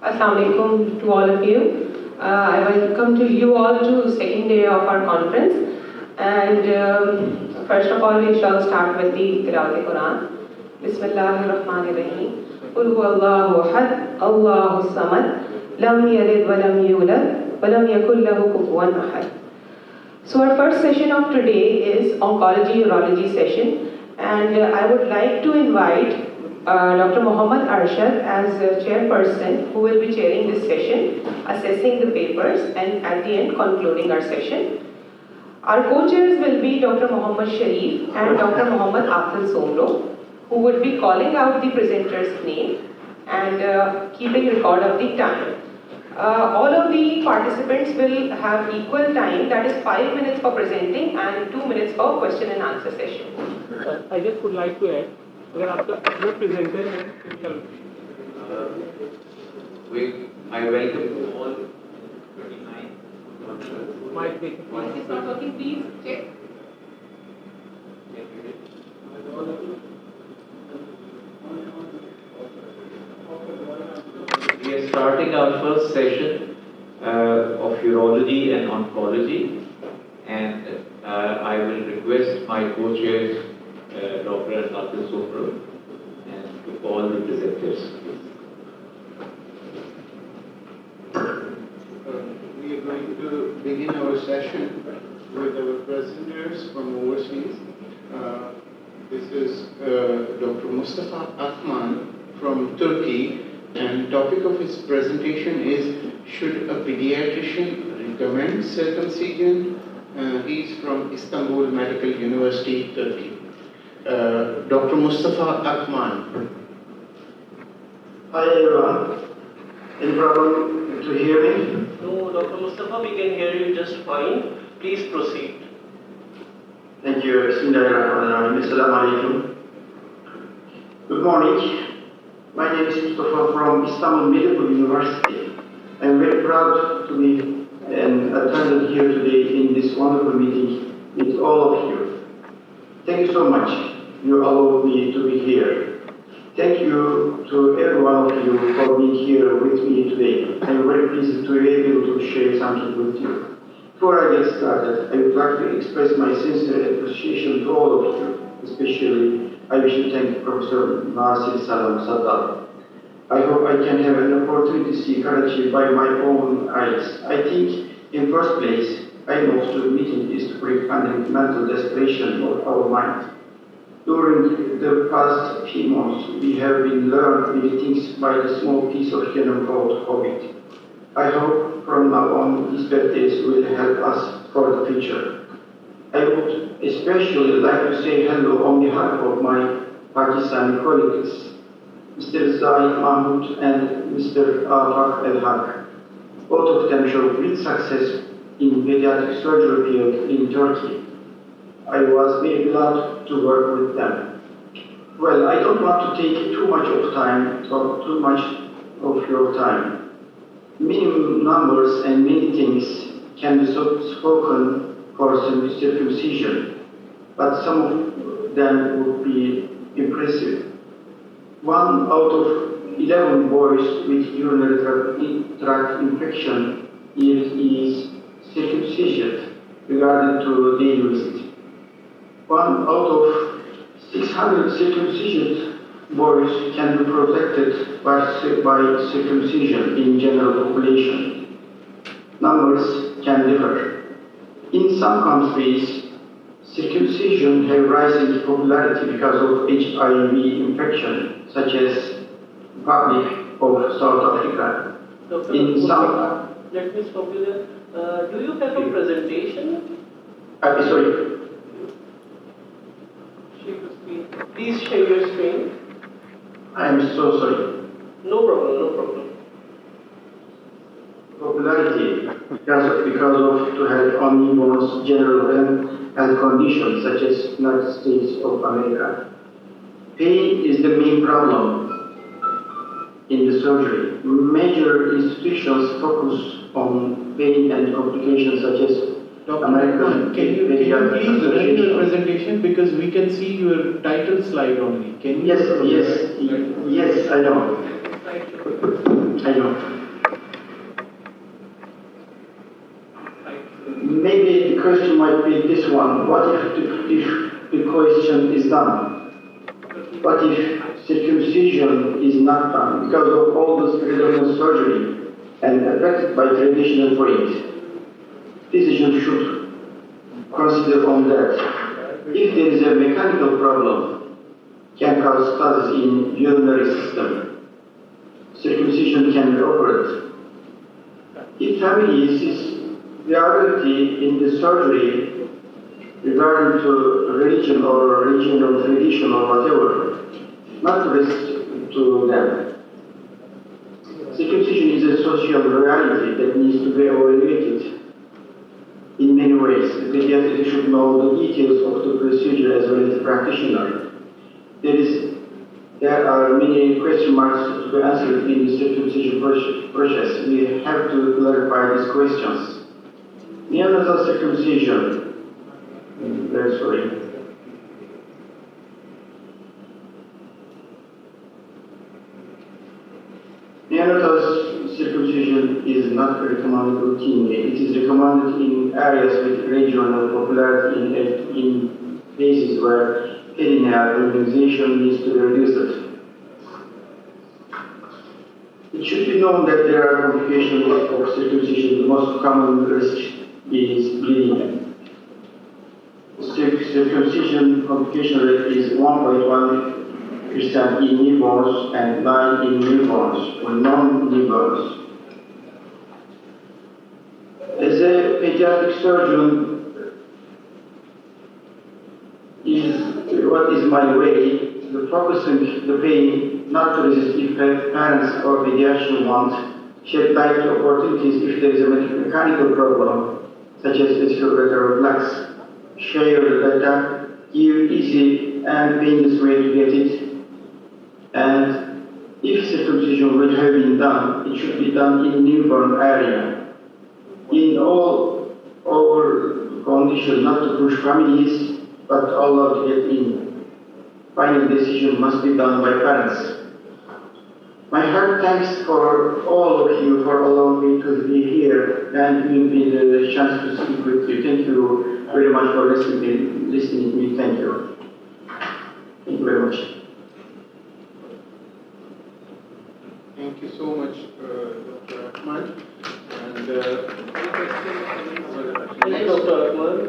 Assalamu alaikum to all of you. I welcome to you all to second day of our conference. And first of all, we shall start with the Qiraat Quran. Bismillahirrahmanirrahim. Qul huwallahu ahad, Allahu samad, lam yalid wa lam yulad, wa lam yakul lahu kufuwan ahad. So our first session of today is Oncology Urology session, and I would like to invite Dr. Muhammad Arshad as chairperson, who will be chairing this session, assessing the papers, and at the end concluding our session. Our co-chairs will be Dr. Muhammad Sharif and Dr. Muhammad Afzal Somro, who would be calling out the presenter's name and keeping record of the time. All of the participants will have equal time, that is 5 minutes for presenting and 2 minutes for question and answer session. I just would like to add, अगर आपका presenter है, I welcome you all 29. might be. Voice is not working, please check. We are starting our first session of urology and oncology, and I will request my co-chairs, Dr. Afzal Somro, and to all the presenters. We are going to begin our session with our presenters from overseas. This is Dr. Mustafa Akhmaan from Turkey, and topic of his presentation is, should a pediatrician recommend circumcision? He is from Istanbul Medical University, Turkey. Dr. Mustafa Akhmaan. Hi everyone. Any problem to hear me? No, Dr. Mustafa, we can hear you just fine. Please proceed. Thank you. Bismillahirrahmanirrahim. Assalamu alaikum. Good morning. My name is Mustafa from Istanbul Medical University. I am very proud to be attended here today in this wonderful meeting with all of you. Thank you so much. You allowed me to be here. Thank you to every one of you for being here with me today. I am very pleased to be able to share something with you. Before I get started, I would like to express my sincere appreciation to all of you. Especially, I wish to thank Professor Nasir Salam Saddam. I hope I can have an opportunity to see Karachi by my own eyes. I think, in first place, I know the meeting is to bring fundamental desperation of our mind. During the past few months, we have been learning many things by the small piece of genome called COVID. I hope from now on these bad days will help us for the future. I would especially like to say hello on behalf of my Pakistani colleagues, Mr. Zaid Mahmoud and Mr. Afaq El-Haq. Both of them showed great success in pediatric surgery field in Turkey. I was very glad to work with them. Well, I don't want to take too much of your time. Minimum numbers and many things can be spoken for circumcision, but some of them would be impressive. 1 out of 11 boys with urinary tract infection is circumcision regarding to daily visit. 1 out of 600 circumcision boys can be protected by circumcision in general population. Numbers can differ. In some countries, circumcision have rising popularity because of HIV infection, such as Republic of South Africa. Dr. In Mustafa, let me stop you there. Do you have a presentation? Sorry. Please share your screen. I am so sorry. No problem, no problem. Popularity because of to help on newborns general health conditions such as United States of America. Pain is the main problem in the surgery. Major institutions focus on pain and complications such as Dr. American. Can you please run your presentation, because we can see your title slide only. Can you? Yes, I know. I know. Maybe the question might be this one. What if the coition is done? What if circumcision is not done because of all this relevant surgery and affected by traditional point? Physicians should consider on that. If there is a mechanical problem, can cause stasis in urinary system, circumcision can be operated. If family sees reality in the surgery regarding to religion or regional tradition or whatever, not risk to them. Circumcision is a social reality that needs to be evaluated in many ways. The pediatrician should know the details of the procedure as well as the practitioner. There are many question marks to be answered in the circumcision process. We have to clarify these questions. Neonatal circumcision. Very sorry. Neonatal circumcision is not recommended routinely. It is recommended in areas with regional popularity in places where perineal immunization needs to be reduced. It should be known that there are complications of circumcision. The most common risk is bleeding. Circumcision complication rate is 1.1% in newborns and 9% in newborns or non-newborns. As a pediatric surgeon, what is my way? The focusing the pain, not to resist if parents or pediatrician want, shed light to opportunities if there is a mechanical problem, such as vesicular reflux. Share the data, give easy and painless way to get it. And if circumcision will have been done, it should be done in newborn area. In all our conditions, not to push families, but allowed to get in. Final decision must be done by parents. My heart thanks for all of you for allowing me to be here and giving me the chance to speak with you. Thank you very much for listening to me. Thank you. Thank you very much. Thank you so much, Dr. Akhmaan. And Thank you, Dr. Akhmaan.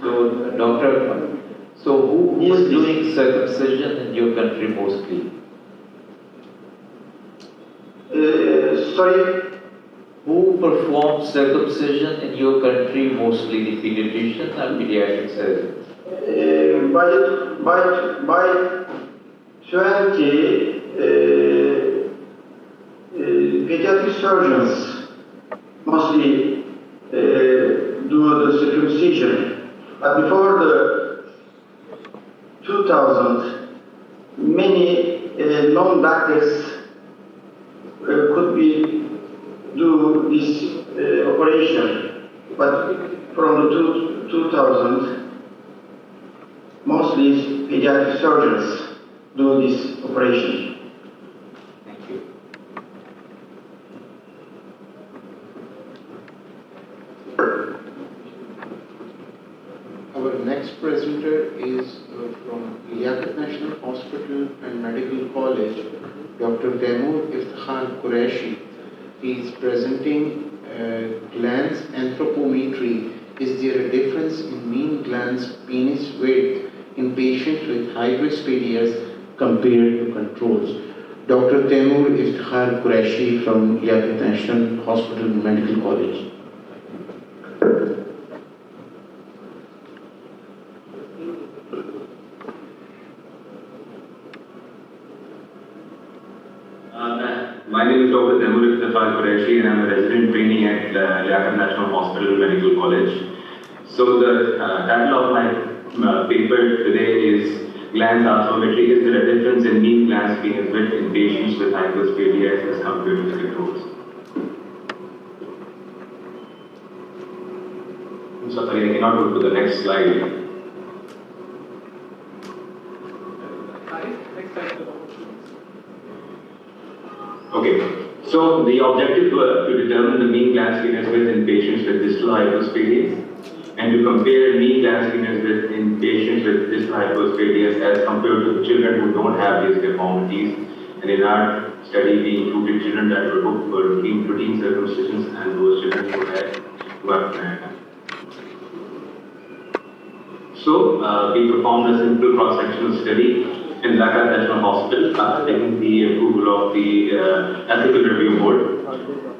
So, Doctor, who is doing circumcision in your country mostly? Sorry? Who performs circumcision in your country mostly, the pediatrician or pediatric surgeon? By 20 pediatric surgeons mostly do the circumcision. But before the 2000, many non-doctors could do this operation. But from the 2000, mostly pediatric surgeons do this operation. Thank you. our next presenter is from Liaquat National Hospital and Medical College, Dr. Taimur Iftikhar Qureshi. He is presenting glands anthropometry. Is there a difference in mean glands penis width in patients with high-risk pedias compared to controls? Dr. Taimur Iftikhar Qureshi from Liaquat National Hospital and Medical College. My name is Dr. Taimur Iftikhar Qureshi and I'm a resident trainee at Liaquat National Hospital and Medical College. So the title of my paper today is Glands Arthrometry. Is there a difference in mean glands penis width in patients with hyperspadias as compared to controls? I'm sorry, I cannot go to the next slide. So the objective were to determine the mean gland skinner's width in patients with distal hypospadias and to compare mean gland skinner's width in patients with distal hypospadias as compared to children who don't have these deformities. And in our study, we included children that were booked for routine circumcisions and those children who had So we performed a simple cross-sectional study in Dhaka National Hospital after taking the approval of the Ethical Review Board.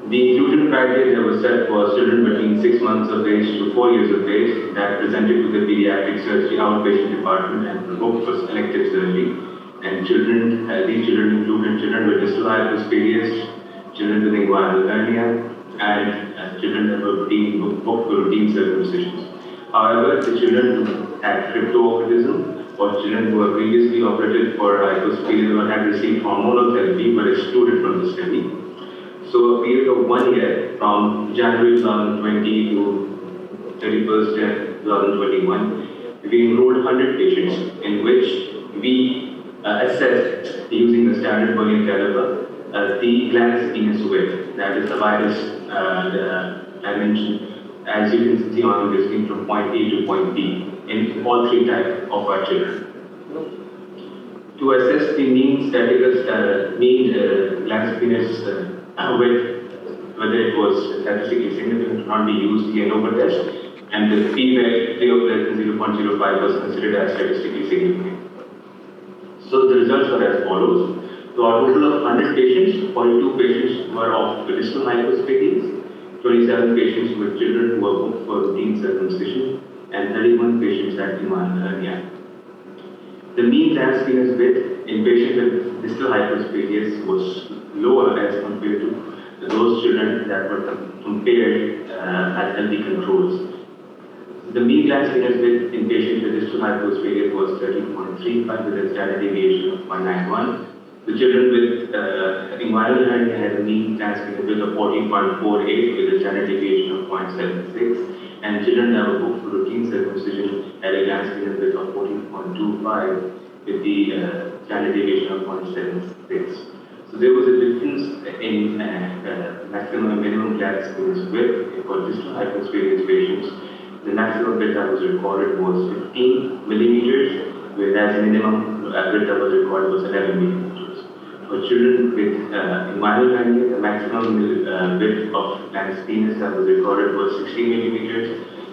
The inclusion criteria that was set was children between 6 months of age to 4 years of age that presented to the Paediatric Surgery Outpatient Department and were booked for elective surgery. And these children included children with distal hypospadias, children with inguinal hernia, and children that were booked for routine circumcisions. However, the children who had cryptorchidism or children who were previously operated for hypospadia or had received hormonal therapy were excluded from the study. So a period of 1 year from January 2020 to 31st Jan 2021, we enrolled 100 patients in which we assessed using the standard Berlin caliber the gland skinner's width, that is the virus dimension, as you can see on the screen from point A to point B in all three types of our children. To assess the mean gland skinner's width, whether it was statistically significant, not be used the ANOVA test, and the p-value of less than 0.05 was considered as statistically significant. So the results were as follows. So our total of 100 patients, 42 patients were of distal hypospadias, 27 patients were children who were booked for routine circumcision, and 31 patients had inguinal hernia. The mean gland skinner's width in patients with distal hypospadias was lower as compared to those children that were compared as healthy controls. The mean gland skinner's width in patients with distal hypospadia was 13.35 with a standard deviation of 0.91. The children with inguinal hernia had a mean gland skinner's width of 14.48 with a standard deviation of 0.76. And children that were booked for routine circumcision had a gland skinner's width of 14.25 with the standard deviation of 0.76. So there was a difference in maximum and minimum gland skinner's width for distal hypospadias patients. The maximum width that was recorded was 15 millimeters, whereas minimum width that was recorded was 11 millimeters. For children with inguinal hernia, the maximum width of gland penis that was recorded was 16 millimeters,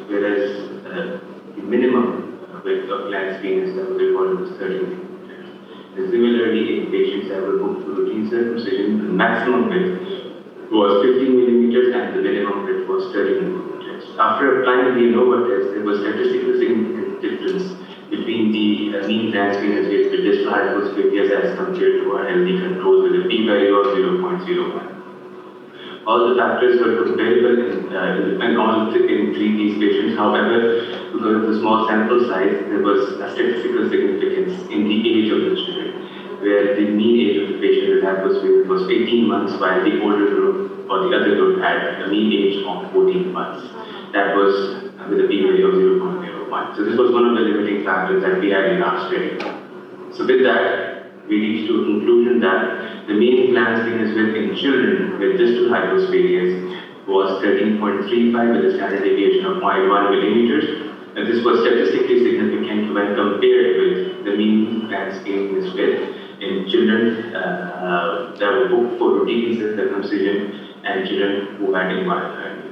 whereas the minimum width of gland penis that was recorded was 30 millimeters. And similarly, in patients that were booked for routine circumcision, the maximum width was 15 millimeters and the minimum width was 30 millimeters. After applying the ANOVA test, there was statistically significant difference between the mean gland skinner's width with distal hypospadias as compared to our healthy controls with a p-value of 0.01. All the factors were comparable in these patients. However, because of the small sample size, there was a statistical significance in the age of the children, where the mean age of the patient with hypospadia was 18 months, while the older group or the other group had a mean age of 14 months. That was with a p-value of 0.01. So this was one of the limiting factors that we had in our study. So with that, we reached to a conclusion that the mean gland skinner's width in children with distal hypospadias was 13.35 with a standard deviation of 0.1 millimeters. And this was statistically significant when compared with the mean gland skinner's width in children that were booked for routine circumcision and children who had inguinal hernia.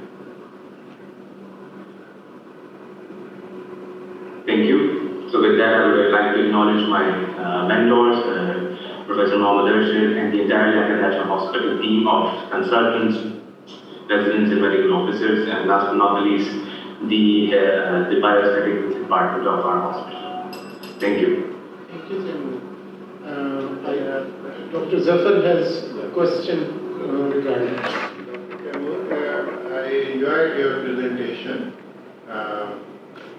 Thank you. So with that, I would like to acknowledge my mentors, Professor Mohammed Arshid, and the entire Dhaka National Hospital team of consultants, residents and medical officers, and last but not least, the bioaesthetics department of our hospital. Thank you. Thank you, Jamil. Dr. Zafar has a question regarding I enjoyed your presentation.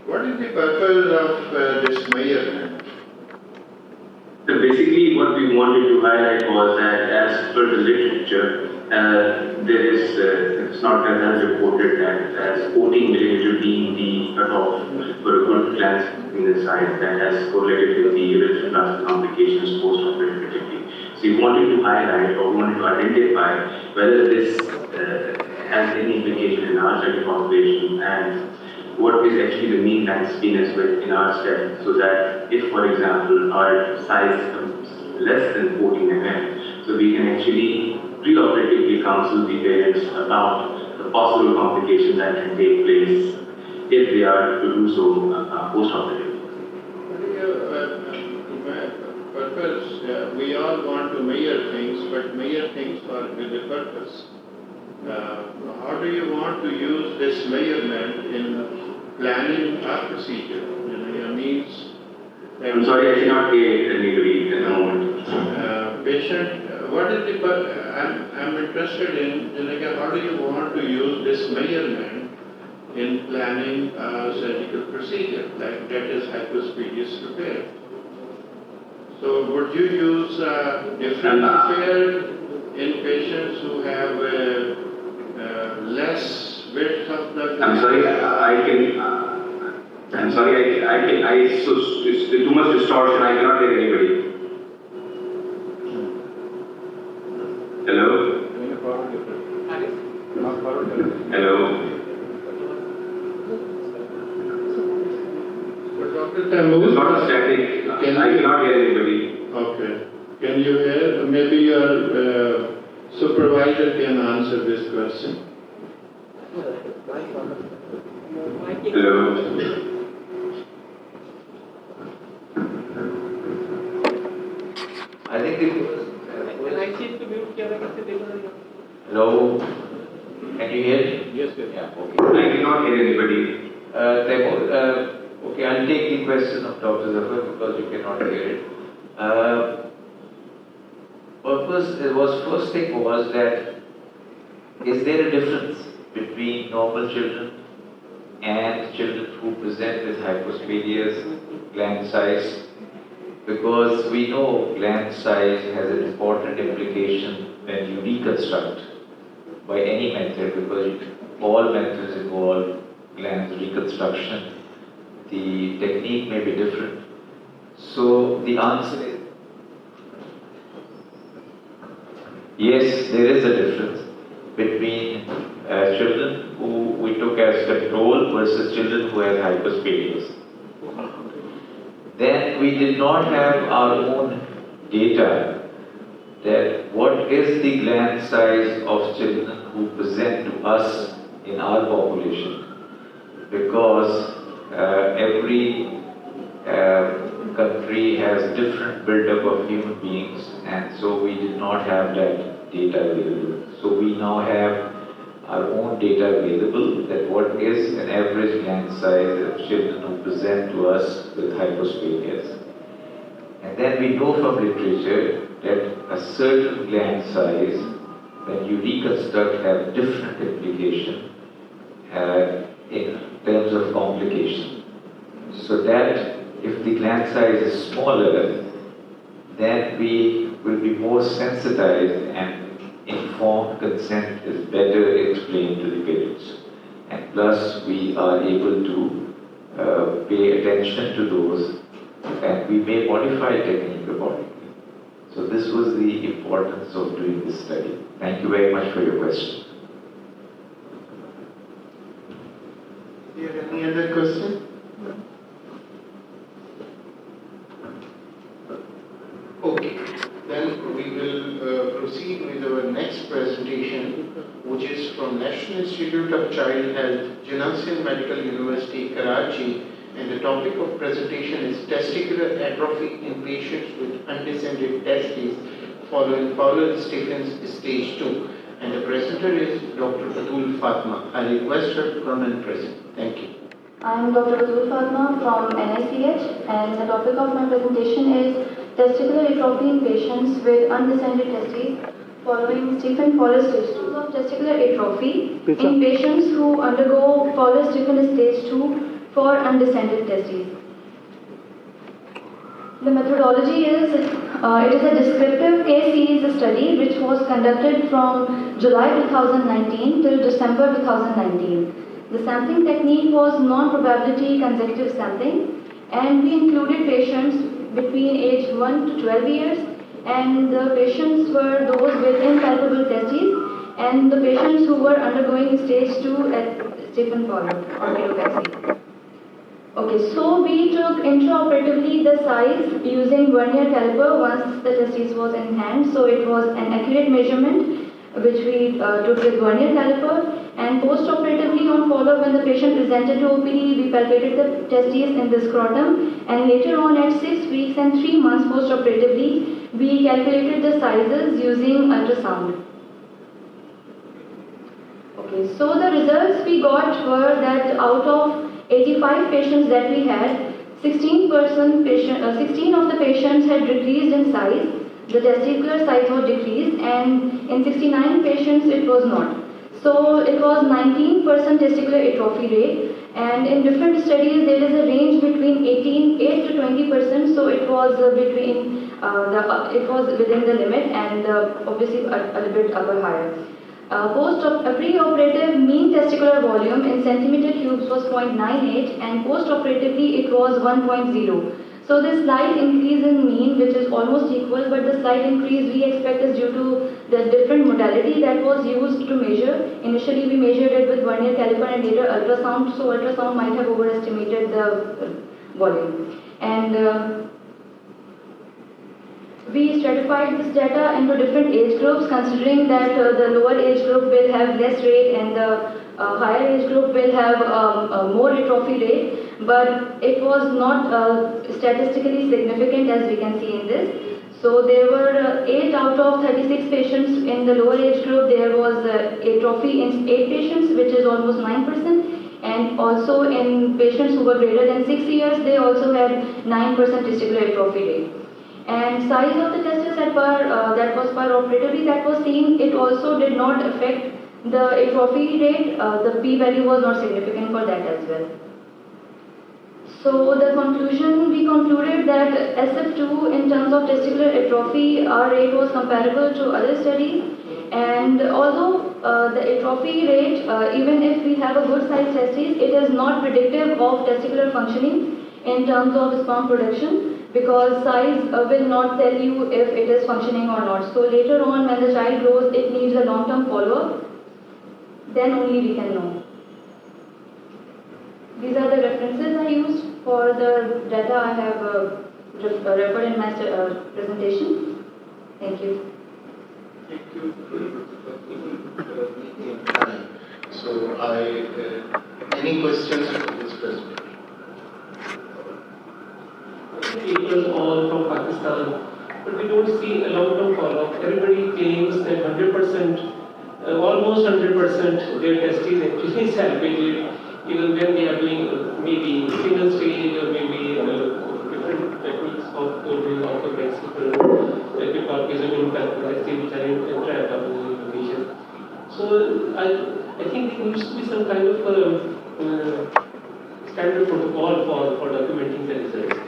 What is the purpose of this measurement? So basically what we wanted to highlight was that as per the literature, there is, it's not as reported that as 14 millimeter being the cutoff for a good gland skinner's size that has correlated with the ureteroplasty complications post-operatively. So we wanted to highlight or we wanted to identify whether this has any implication in our study population and what is actually the mean lifespan as well in our study, so that if, for example, our size becomes less than 14 mm, so we can actually preoperatively counsel the parents about the possible complications that can take place if they are to do so post-operatively. Purpose, we all want to measure things, but measure things with a purpose. How do you want to use this measurement in planning our procedure? Your needs. I'm sorry, I cannot hear anybody at the moment. Patient, what is the? I'm interested in how do you want to use this measurement in planning a surgical procedure, like that is hypospadias repair? So would you use different repair in patients who have less width of the? I'm sorry, it's too much distortion, I cannot hear anybody. Hello? Hello? It's not static, I cannot hear anybody. Okay. Can you hear? Maybe your supervisor can answer this question. Hello? I think it Hello? Can you hear me? Yes, yes. Yeah, okay. I cannot hear anybody. Okay, I'll take the question of Dr. Zafar because you cannot hear it. First thing was that is there a difference between normal children and children who present with hypospadias, gland size? Because we know gland size has an important implication when you reconstruct by any method, because all methods involve gland reconstruction. The technique may be different. So the answer is yes, there is a difference between children who we took as control versus children who have hypospadias. Then we did not have our own data that what is the gland size of children who present to us in our population, because every country has different build-up of human beings, and so we did not have that data available. So we now have our own data available that what is an average gland size of children who present to us with hypospadias. And then we know from literature that a certain gland size, when you reconstruct, have different implication in terms of complication. So that if the gland size is smaller, then we will be more sensitized and informed consent is better explained to the parents. And plus we are able to pay attention to those, and we may modify technique accordingly. So this was the importance of doing this study. Thank you very much for your question. Do you have any other question? Okay, then we will proceed with our next presentation, which is from National Institute of Child Health, Janasian Medical University, Karachi, and the topic of presentation is testicular atrophy in patients with undescended testes following Fowler-Stephens stage 2. And the presenter is Dr. Atul Fatma. I request her to come and present. Thank you. I am Dr. Atul Fatma from NICH, and the topic of my presentation is testicular atrophy in patients with undescended testes following Stephen-Fowler stage 2. Of testicular atrophy in patients who undergo Fowler-Stephens stage 2 for undescended testes. The methodology is, it is a descriptive case series study which was conducted from July 2019 till December 2019. The sampling technique was non-probability consecutive sampling, and we included patients between age 1 to 12 years, and the patients were those with impalpable testes and the patients who were undergoing stage 2 at Stephen Fowler orchidopexy. Okay, so we took intraoperatively the size using vernier caliper once the testis was in hand. So it was an accurate measurement which we took with vernier caliper, and post-operatively on follow-up when the patient presented to OPD, we palpated the testes in the scrotum, and later on at 6 weeks and 3 months post-operatively, we calculated the sizes using ultrasound. Okay, so the results we got were that out of 85 patients that we had, 16 of the patients had decreased in size. The testicular size was decreased, and in 69 patients it was not. So it was 19% testicular atrophy rate, and in different studies there is a range between 8 to 20%. So it was it was within the limit, and obviously a little bit upper higher. Pre-operative mean testicular volume in centimeter cubes was 0.98, and post-operatively it was 1.0. So this slight increase in mean, which is almost equal, but the slight increase we expect is due to the different modality that was used to measure. Initially we measured it with vernier caliper and later ultrasound, so ultrasound might have overestimated the volume. And we stratified this data into different age groups, considering that the lower age group will have less rate and the higher age group will have more atrophy rate, but it was not statistically significant as we can see in this. So there were 8 out of 36 patients in the lower age group. There was atrophy in 8 patients, which is almost 9%. And also in patients who were greater than 6 years, they also had 9% testicular atrophy rate. And size of the testis that was operatively that was seen, it also did not affect the atrophy rate. The p-value was not significant for that as well. So the conclusion, we concluded that SF2 in terms of testicular atrophy, our rate was comparable to other studies. And although the atrophy rate, even if we have a good size testes, it is not predictive of testicular functioning in terms of sperm production, because size will not tell you if it is functioning or not. So later on when the child grows, it needs a long-term follow-up, then only we can know. These are the references I used for the data I have referred in my presentation. Thank you. Thank you. So any questions for this presentation? People all from Pakistan, but we don't see a long-term follow-up. Everybody claims that 100%, almost 100% their testes actually salvaged, even when they are doing maybe single stage or maybe different techniques of doing orthopexy, epicortism in palpability, which are in intra-abdominal location. So I think there needs to be some kind of standard protocol for documenting the results.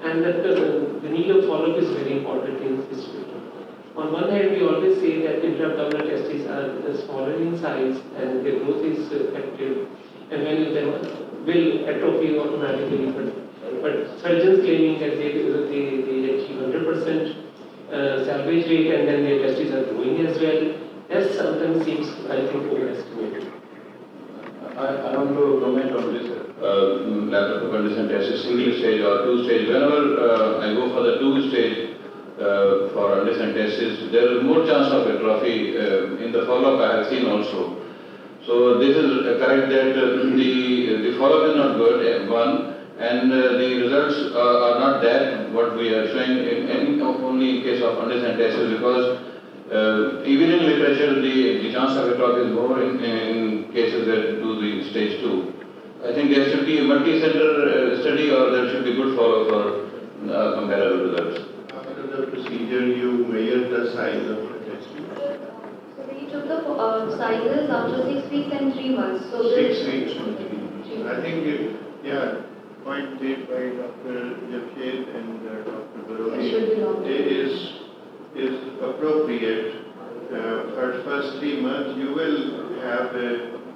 And that the need of follow-up is very important in this field. On one hand, we always say that intra-abdominal testes are smaller in size and their growth is active, and many of them will atrophy automatically. But surgeons claiming that they achieve 100% salvage rate and then their testes are growing as well, that sometimes seems, I think, overestimated. I want to comment on this lateral condition test, single stage or 2-stage. Whenever I go for the 2-stage for understand tests, there is more chance of atrophy in the follow-up I have seen also. So this is correct that the follow-up is not good, one, and the results are not that what we are showing only in case of understand tests, because even in literature the chance of atrophy is more in cases that do the stage 2. I think there should be a multi-center study, or there should be good follow-up for comparable results. After the procedure, you measure the size of the testis. So we took the sizes after 6 weeks and 3 months. So 6 weeks and 3 months. I think, point made by Dr. Jamshed and Dr. Baroni is appropriate. For first 3 months, you will have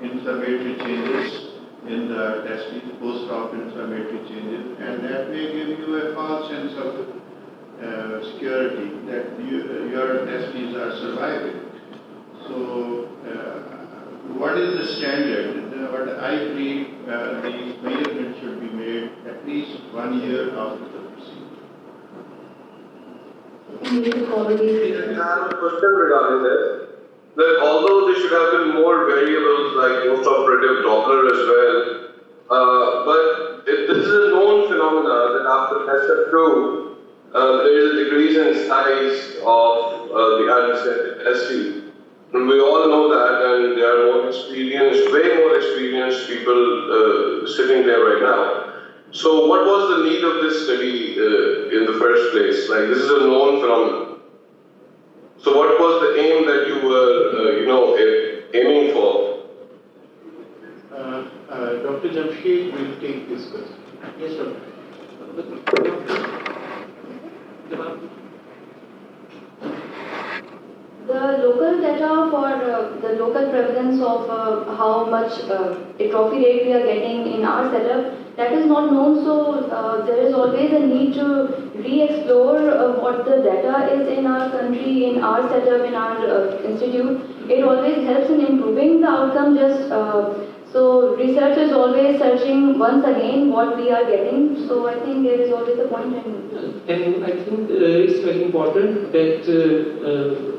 inflammatory changes in the testes, post-op inflammatory changes, and that may give you a false sense of security that your testes are surviving. So what is the standard? What I believe these measurements should be made at least 1 year after the procedure. I have a question regarding this. That although there should have been more variables like post-operative Doppler as well, but this is a known phenomenon that after SF2, there is a decrease in size of the adjacent ST. And we all know that, and there are more experienced, way more experienced people sitting there right now. So what was the need of this study in the first place? Like, this is a known phenomenon. So what was the aim that you were, aiming for? Dr. Jamshed will take this question. Yes, sir. The local data for the local prevalence of how much atrophy rate we are getting in our setup, that is not known, so there is always a need to re-explore what the data is in our country, in our setup, in our institute. It always helps in improving the outcome, so research is always searching once again what we are getting, so I think there is always a point in. And I think it's very important that,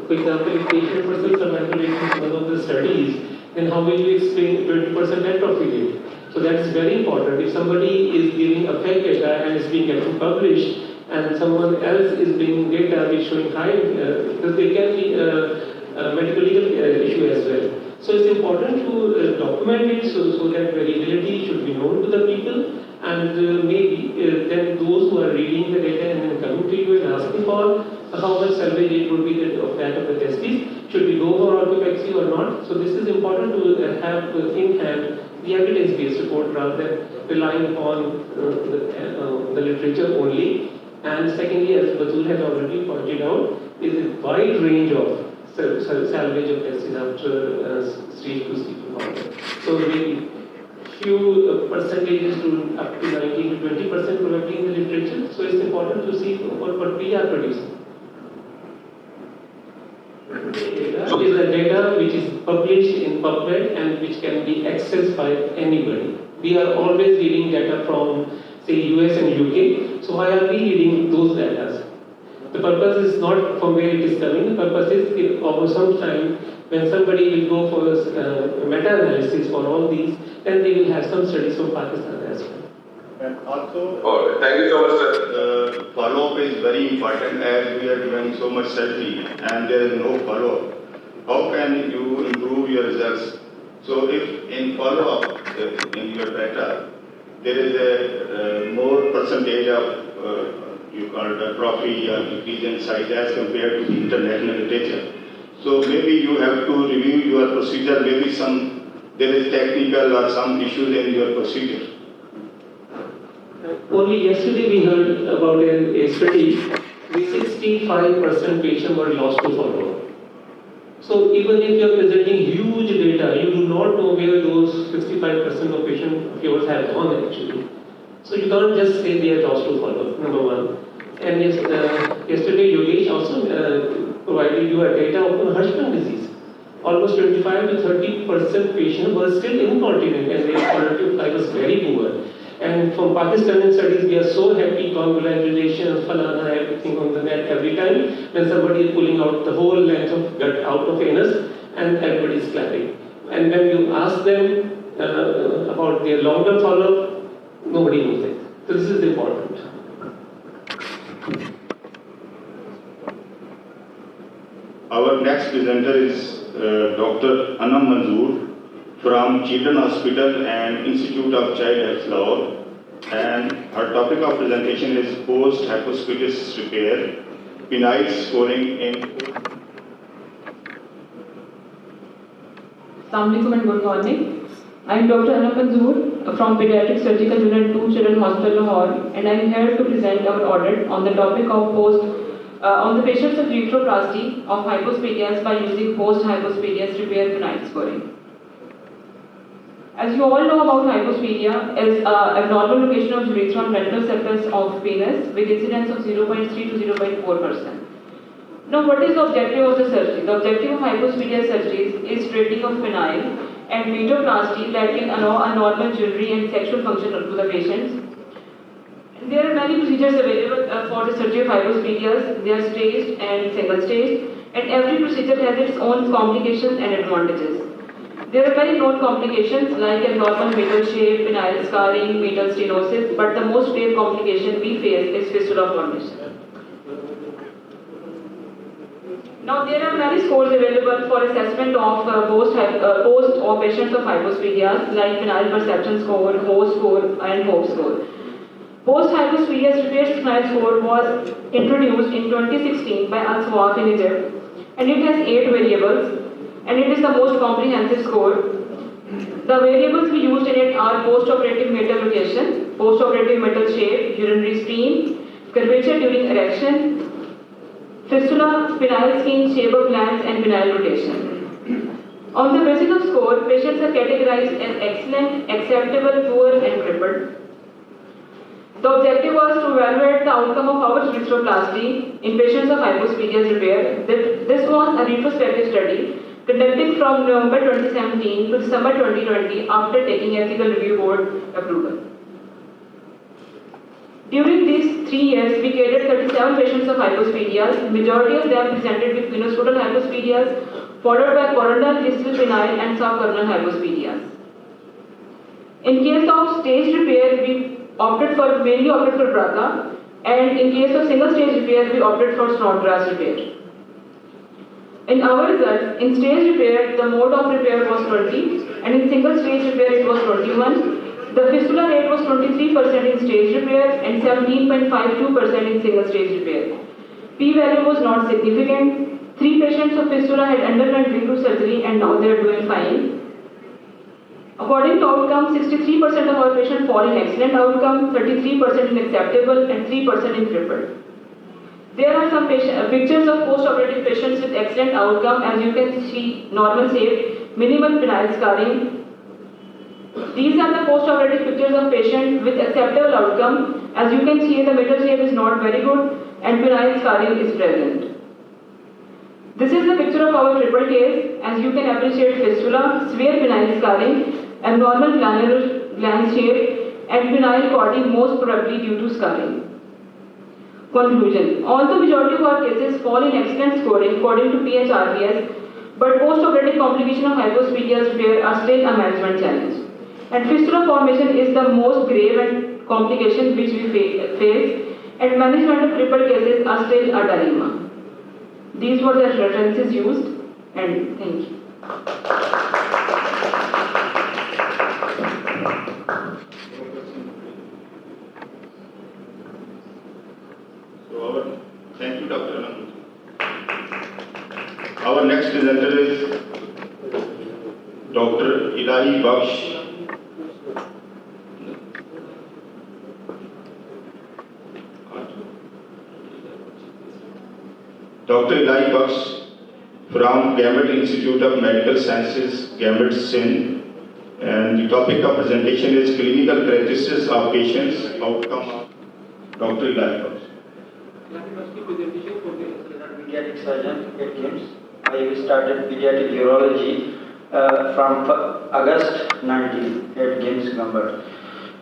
for example, if patient versus survival rate is one of the studies, then how will you explain 20% atrophy rate? So that's very important. If somebody is giving a fake data and it's being getting published, and someone else is bringing data which showing high, because there can be a medical legal issue as well. So it's important to document it so that variability should be known to the people, and maybe then those who are reading the data and then coming to you and asking for how much salvage rate would be of that of the testes, should we go for orthopexy or not? So this is important to have in hand the evidence-based report rather than relying upon the literature only. And secondly, as Batul had already pointed out, is a wide range of salvage of testes after stage 2 stage 1. So maybe few percentages to up to 19 to 20% probably in the literature. So it's important to see what we are producing. Data is the data which is published in PubMed and which can be accessed by anybody. We are always reading data from, say, US and UK. So why are we reading those data? The purpose is not from where it is coming. The purpose is over some time when somebody will go for a meta-analysis for all these, then they will have some studies from Pakistan as well. And also, Thank you so much, sir. Follow-up is very important as we are doing so much surgery and there is no follow-up. How can you improve your results? So if in follow-up in your data, there is a more percentage of you call it atrophy or increase in size as compared to the international literature. So maybe you have to review your procedure, maybe there is technical or some issues in your procedure. Only yesterday we heard about a study where 65% patients were lost to follow-up. So even if you are presenting huge data, you do not know where those 65% of patients of yours have gone actually. So you can't just say they are lost to follow-up, number one. And yesterday Yogesh also provided you a data on Hirschsprung disease. Almost 25 to 30% patients were still incontinent and their quality of life was very poor. And from Pakistani studies, we are so happy, congratulations, falana, everything on the net every time when somebody is pulling out the whole length of gut out of anus and everybody is clapping. And when you ask them about their long-term follow-up, nobody knows it. So this is important. Our next presenter is Dr. Anam Manzoor from Children's Hospital and Institute of Child Health Law, and her topic of presentation is post-hypospadias repair, penile scoring in. Assalamu alaikum and good morning. I am Dr. Anam Manzoor from Paediatric Surgical Unit 2 Children's Hospital Lahore, and I am here to present our audit on the topic of on the patients of uteroplasty of hypospadias by using post-hypospadias repair penile scoring. As you all know about hypospadia is abnormal location of urethra on ventral surface of penis with incidence of 0.3 to 0.4%. Now, what is the objective of the surgery? The objective of hypospedia surgeries is treating of penile and metaplasty that can allow a normal urinary and sexual function to the patients. There are many procedures available for the surgery of hypospedias. They are staged and single staged, and every procedure has its own complications and advantages. There are many known complications like abnormal metal shape, penile scarring, metal stenosis, but the most rare complication we face is fistula formation. Now, there are many scores available for assessment of post or patients of hypospedias like penile perception score, Ho score, and Hope score. Post-hypospedias repair penile score was introduced in 2016 by Al-Sawaf in Egypt, and it has 8 variables, and it is the most comprehensive score. The variables we used in it are post-operative metal location, post-operative metal shape, urinary stream, curvature during erection, fistula, penile skin, shape of glands, and penile rotation. On the basis of score, patients are categorized as excellent, acceptable, poor, and crippled. The objective was to evaluate the outcome of our hysteroplasty in patients of hypospedias repair. This was a retrospective study conducted from November 2017 to December 2020 after taking ethical review board approval. During these 3 years, we catered 37 patients of hypospedias. Majority of them presented with venoscrotal hypospedias, followed by coronal, distal, penile, and subcoronal hypospedias. In case of staged repair, we mainly opted for BRCA, and in case of single stage repair, we opted for Snodgrass repair. In our results, in stage repair, the mode of repair was 20, and in single stage repair, it was 21. The fistula rate was 23% in stage repair and 17.52% in single stage repair. P-value was not significant. 3 patients of fistula had undergone breakthrough surgery and now they are doing fine. According to outcome, 63% of our patients fall in excellent outcome, 33% in acceptable, and 3% in crippled. There are some pictures of post-operative patients with excellent outcome. As you can see, normal shape, minimal penile scarring. These are the post-operative pictures of patients with acceptable outcome. As you can see, the metal shape is not very good and penile scarring is present. This is the picture of our triple case. As you can appreciate, fistula, severe penile scarring, abnormal gland shape, and penile cording, most probably due to scarring. Conclusion. Although majority of our cases fall in excellent scoring according to PHRPS, but post-operative complication of hypospedias repair are still a management challenge. And fistula formation is the most grave and complication which we face, and management of crippled cases are still a dilemma. These were the references used, and thank you. Thank you, Dr. Anand. Our next presenter is Dr. Ilahi Baksh. Dr. Ilahi Baksh from Gambit Institute of Medical Sciences, Gambit, Sindh, and the topic of presentation is clinical practices of patients outcome of Dr. Ilahi Baksh. Pediatric surgeon at KIMS. I started pediatric urology from August 19 at KIMS Gambit.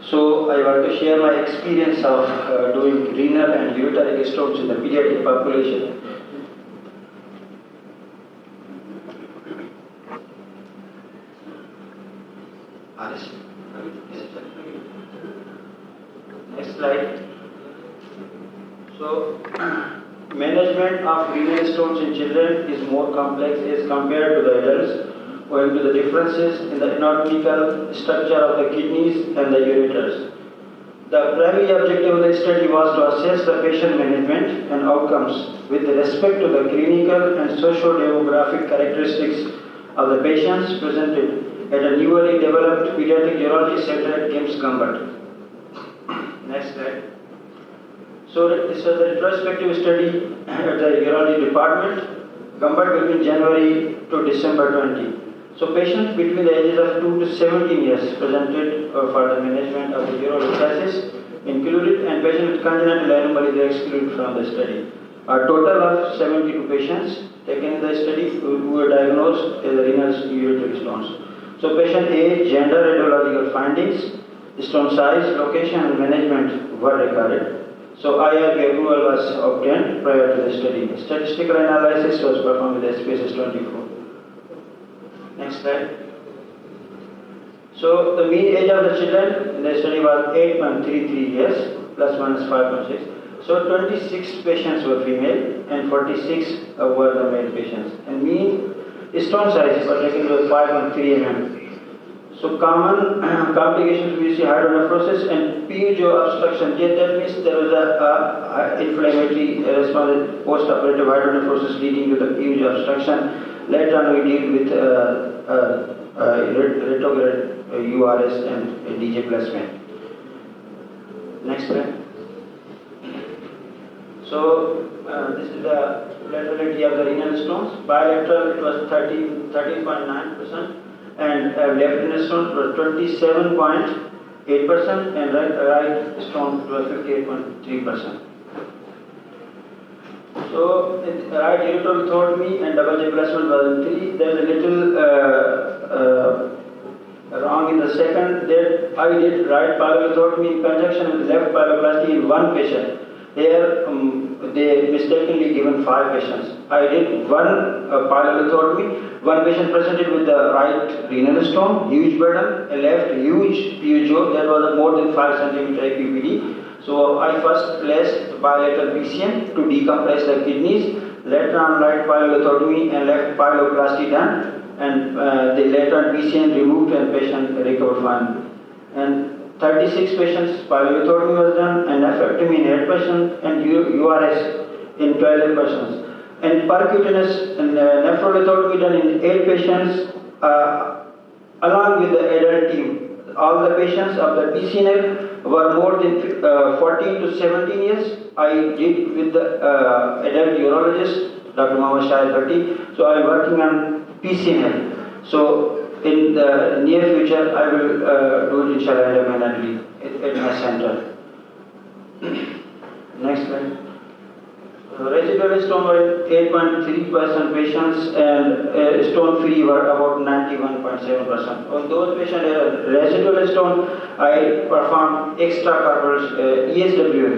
So I want to share my experience of doing renal and ureteric stents in the pediatric population. Next slide. So, management of renal stones in children is more complex as compared to the adults, owing to the differences in the anatomical structure of the kidneys and the ureters. The primary objective of the study was to assess the patient management and outcomes with respect to the clinical and socio-demographic characteristics of the patients presented at a newly developed pediatric urology center at KIMS Gambit. Next slide. So this was a retrospective study at the urology department, Gambit between January to December 20. So patients between the ages of 2 to 17 years presented for the management of the urology cases included, and patients with congenital anomaly were excluded from the study. A total of 72 patients taken in the study who were diagnosed as renal ureteric stones. So patient A, gender, radiological findings, stone size, location and management were recorded. So IRB approval was obtained prior to the study. Statistical analysis was performed with SPSS 24. Next slide. So the mean age of the children in the study was 8.33 years, plus minus 5.6. So 26 patients were female and 46 were the male patients. And mean stone size was taken to 5.3 mm. So common complications we see hydronephrosis and PUJO obstruction. That means there was a inflammatory response, post-operative hydronephrosis leading to the PUJO obstruction. Later on we deal with retrograde URS and DJ plasma. Next slide. So this is the laterality of the renal stones. Bilateral it was 13.9%. And left renal stone was 27.8% and right stone was 58.3%. So right ureterotomy and double J placement was in 3. There is a little wrong in the second. That I did right pylotomy in conjunction with left pyeloplasty in one patient. Here they mistakenly given 5 patients. I did one pylotomy. One patient presented with the right renal stone, huge burden, a left huge PUJO that was more than 5 cm APPD. So I first placed bilateral PCM to decompress the kidneys. Later on right pylotomy and left pyeloplasty done. And the later on PCM removed and patient recovered fine. And 36 patients pylotomy was done and nephrectomy in 8 patients and URS in 12 patients. And percutaneous nephrolithotomy done in 8 patients along with the adult team. All the patients of the PCNF were more than 14 to 17 years. I did with the adult urologist, Dr. Muhammad Shahid Bhatti. So I am working on PCNF. So in the near future, I will do it inshallah independently at my center. Next slide. Residual stone were 8.3% patients and stone free were about 91.7%. On those patients had residual stone, I performed extracorporeal ESWL,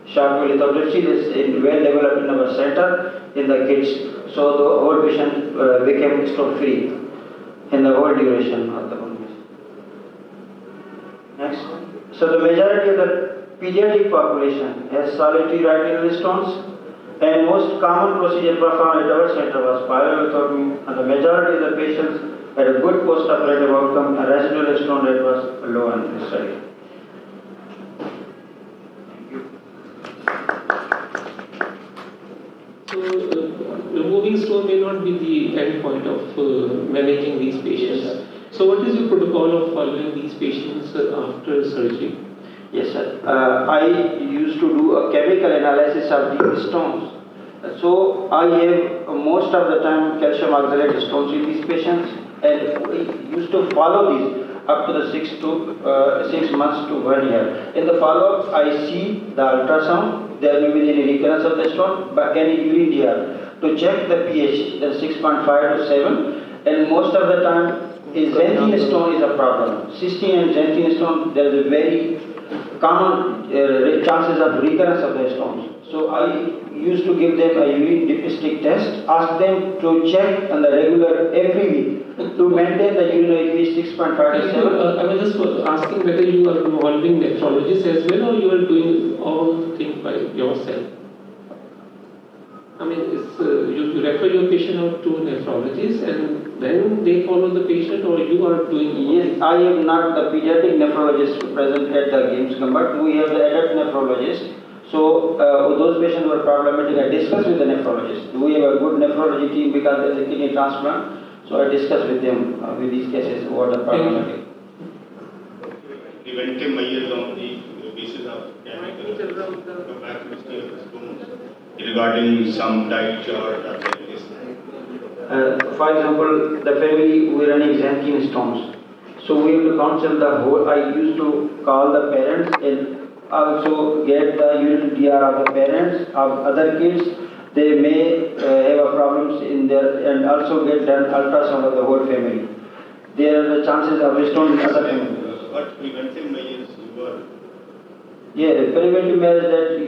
sharp wave lithotripsy. This is well developed in our center in the kids. So the whole patient became stone free in the whole duration of the condition. Next. So the majority of the pediatric population has solitary right renal stones. And most common procedure performed at our center was pyelothotomy, and the majority of the patients had a good post-operative outcome, and residual stone rate was low in this study. So, removing stone may not be the end point of managing these patients. So, what is your protocol of following these patients after surgery? Yes, sir. I used to do a chemical analysis of these stones. So I have most of the time calcium oxalate stones in these patients, and we used to follow these up to the 6 months to 1 year. In the follow-up, I see the ultrasound. There may be any recurrence of the stone, but any urine DR to check the pH, the 6.5 to 7, and most of the time, xanthine stone is a problem. Cystine and xanthine stone, there is a very common chances of recurrence of the stones. So I used to give them a urine dipstick test, ask them to check on the regular every week to maintain the urinary pH 6.5 to 7. I was just asking whether you are involving nephrologists as well, or you are doing all things by yourself. I mean, you refer your patient out to a nephrologist and then they follow the patient, or you are doing? Yes, I am not the pediatric nephrologist present at the Gamescom, but we have the adult nephrologist. So those patients who are problematic, I discuss with the nephrologist. We have a good nephrology team because there is a kidney transplant. So I discuss with them with these cases what are problematic. Preventive measures on the basis of chemical capacity of the stones regarding some diet chart or like this. For example, the family we are running xanthine stones. So we have to counsel the whole. I used to call the parents and also get the urine DR of the parents of other kids. They may have a problems in their, and also get done ultrasound of the whole family. There are the chances of stone in other families. What preventive measures you are? Yeah, preventive measures that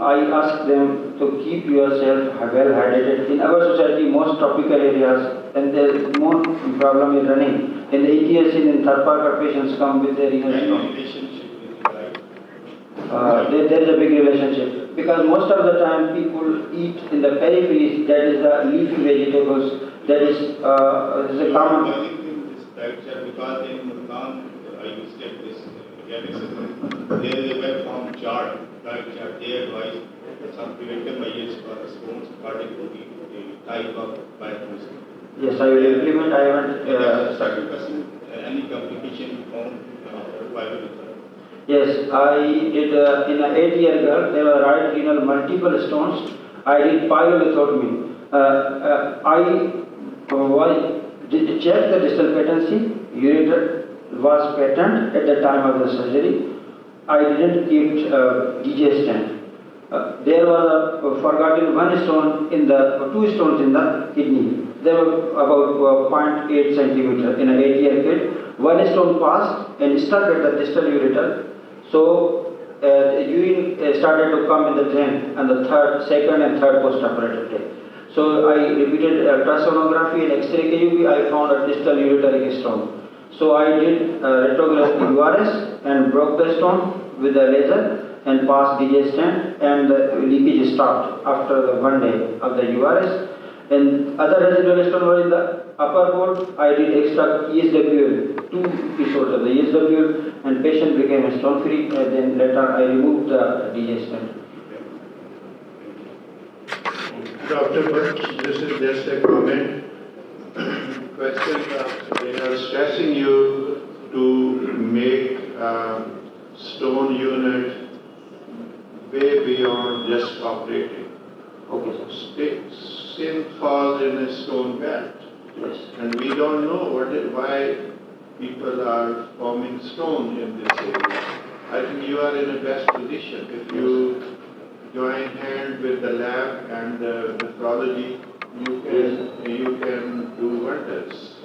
I ask them to keep yourself well hydrated. In our society, most tropical areas, and there is more problem is running. In the ETS in third park, patients come with their renal stone. There is a big relationship because most of the time people eat in the peripheries, that is the leafy vegetables, that is a common. Because in Multan, I used to get this there is a web-form chart, they advise some preventive measures for the stones according to the type of biopsy. Yes, I will implement. I haven't. Second question, any complication found after Yes, I did in an 8-year girl, there were right renal multiple stones. I did pyelothotomy. Did check the distal patency, ureter was patent at the time of the surgery. I didn't keep DJ stent. There was a forgotten two stones in the kidney. They were about 0.8 centimeter in an 8-year kid. One stone passed and stuck at the distal ureter. So the urine started to come in the drain and the second and third post-operative day. So I repeated ultrasonography and X-ray KUB. I found a distal ureteric stone. So I did retrograde URS and broke the stone with the laser and passed DJ stent, and the leakage stopped after the 1 day of the URS. And other residual stone were in the upper port. I did extract ESWL, 2 episodes of the ESWL, and patient became stone free. And then later I removed the DJ stent. Dr. Bhatt, this is just a comment. Question, they are stressing you to make stone unit way beyond just operating. Okay, sir. Sin falls in a stone belt. Yes. And we don't know why people are forming stone in this area. I think you are in the best position. If you join hand with the lab and the nephrology, you can do wonders.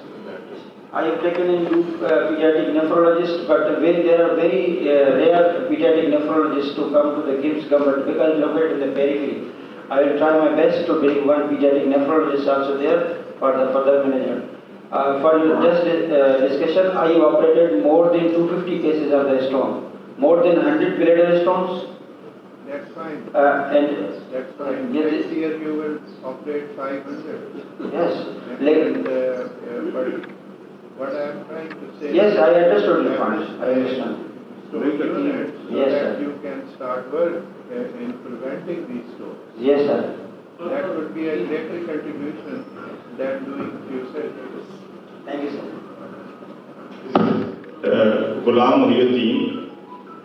I have taken in pediatric nephrologists, but there are very rare pediatric nephrologists to come to the KIMS government because located in the periphery. I will try my best to bring one pediatric nephrologist also there for the further management. For just discussion, I have operated more than 250 cases of the stone, more than 100 bladder stones. That's fine. That's fine. Yes, next year you will operate 500. Yes. But what I am trying to say. Yes, I understood your point. I understand. So unit, so yes, that sir. you can start work in preventing these stones. Yes, sir. That would be a greater contribution than doing few surgeries. Thank you, sir. Ghulam Muhyiddin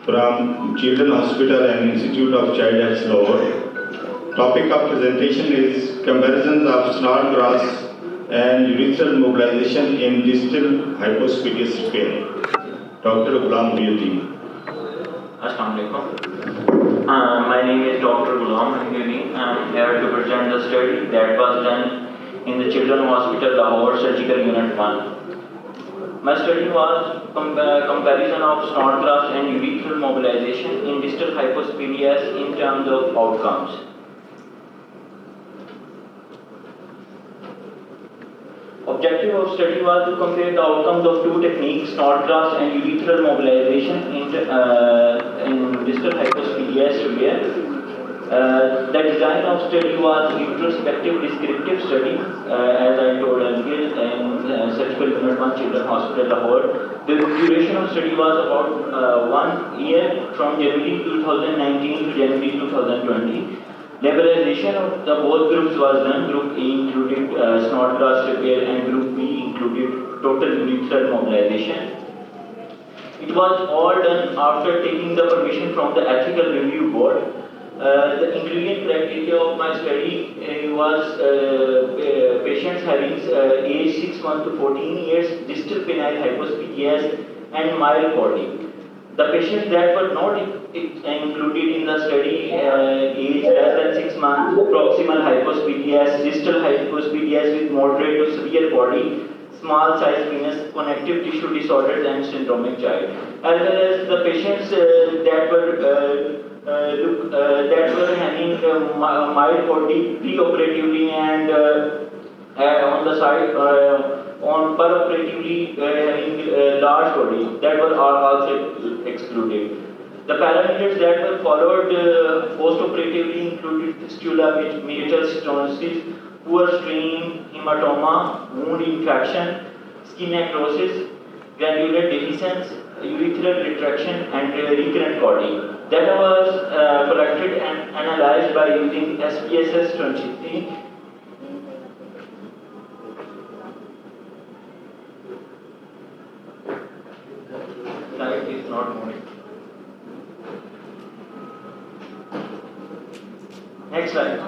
from Children's Hospital and Institute of Child Health Lahore. Topic of presentation is comparisons of Snodgrass and urethral mobilization in distal hypospadias repair. Dr. Ghulam Muhyiddin. Assalamualaikum. My name is Dr. Ghulam Muhyiddin. I am here to present the study that was done in the Children's Hospital Lahore Surgical Unit 1. My study was comparison of Snodgrass and urethral mobilization in distal hypospadias in terms of outcomes. Objective of study was to compare the outcomes of two techniques, Snodgrass and urethral mobilization in distal hypospadias repair. The design of study was retrospective descriptive study, as I told earlier, in Surgical Unit 1 Children's Hospital Lahore. The duration of study was about 1 year from January 2019 to January 2020. Levelization of the both groups was done. Group A included Snodgrass repair and Group B included total urethral mobilization. It was all done after taking the permission from the Ethical Review Board. The inclusion criteria of my study was patients having age 6 months to 14 years, distal penile hypospadias and mild body. The patients that were not included in the study, age less than 6 months, proximal hypospadias, distal hypospadias with moderate to severe body, small size penis, connective tissue disorders, and syndromic child, as well as the patients that were having mild body pre-operatively and on the side on per-operatively having large body, that were also excluded. The parameters that were followed post-operatively included fistula, meatal stenosis, poor stream, hematoma, wound infection, skin necrosis, granular dehiscence, urethral retraction, and recurrent clotting. Data was collected and analyzed by using SPSS 23. Slide is not moving. Next slide.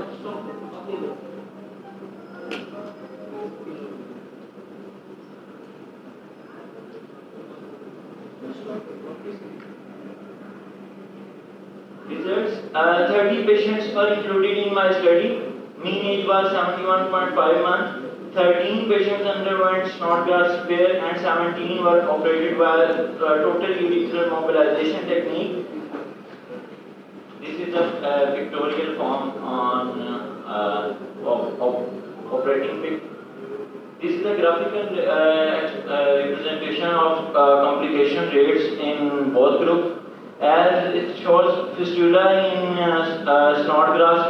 Results. 30 patients were included in my study. Mean age was 71.5 months. 13 patients underwent Snodgrass repair and 17 were operated by total urethral mobilization technique. This is a pictorial form on operating pic. This is a graphical representation of complication rates in both groups. As it shows fistula in Snodgrass,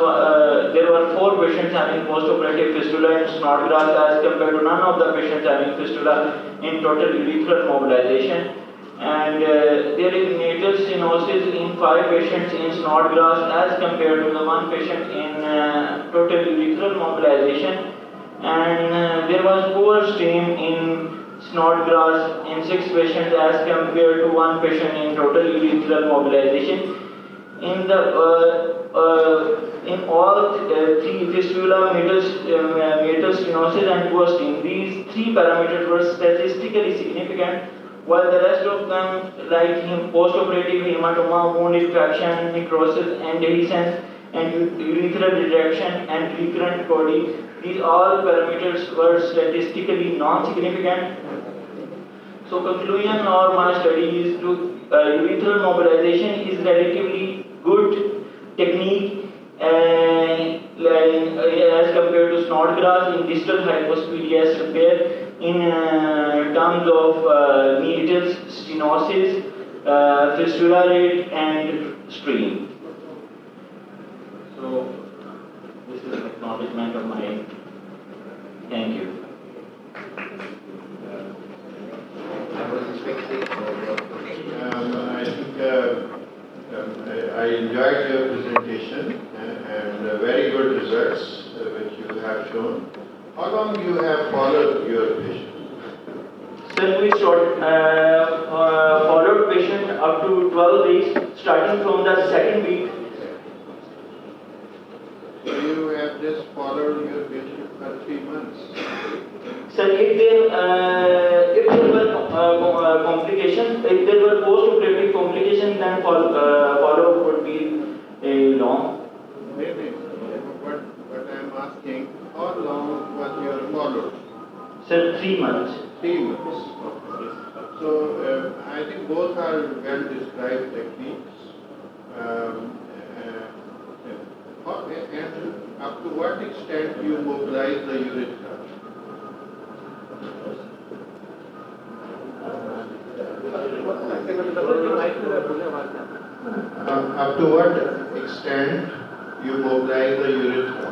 there were 4 patients having post-operative fistula in Snodgrass as compared to none of the patients having fistula in total urethral mobilization. And there is meatal stenosis in 5 patients in Snodgrass as compared to the 1 patient in total urethral mobilization. And there was poor stream in Snodgrass in 6 patients as compared to 1 patient in total urethral mobilization. In all 3 fistula, meatal stenosis, and poor stream, these 3 parameters were statistically significant, while the rest of them, like post-operative hematoma, wound infection, necrosis, and dehiscence, and urethral retraction and recurrent clotting, these all parameters were statistically non-significant. So conclusion of my study is urethral mobilization is relatively good technique as compared to Snodgrass in distal hypospadias repair in terms of meatal stenosis, fistula rate, and stream. So this is an acknowledgement of my thank you. I think I enjoyed your presentation and very good results which you have shown. How long you have followed your patient? Sir, we followed patient up to 12 weeks, starting from the 2nd week. So you have just followed your patient for 3 months? Sir, if there were complications, if there were post-operative complications, then follow-up would be long. Maybe. But I am asking, how long was your follow-up? Sir, 3 months. 3 months. So I think both are well-described techniques. And up to what extent you mobilize the urethra? Up to what extent you mobilize the urethra?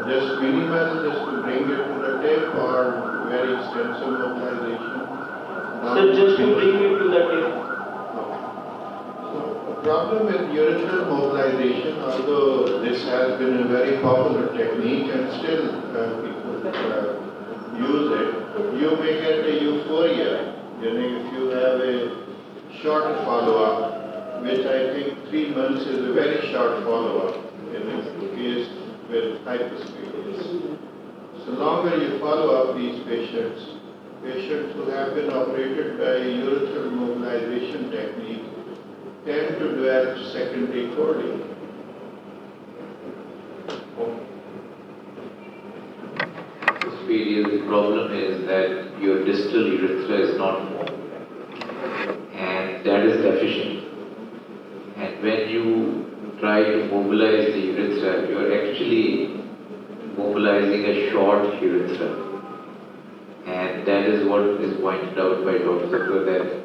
Just minimal, just to bring it to the tip, or very extensive mobilization? So just to bring it to the tip. The problem with urethral mobilization, although this has been a very popular technique and still people use it, you may get a euphoria. If you have a short follow-up, which I think 3 months is a very short follow-up in a case with hypospadias. So longer you follow up these patients who have been operated by urethral mobilization tend to develop secondary folding. The problem is that your distal urethra is not formed, and that is deficient. And when you try to mobilize the urethra, you are actually mobilizing a short urethra. And that is what is pointed out by Dr. Zafar, that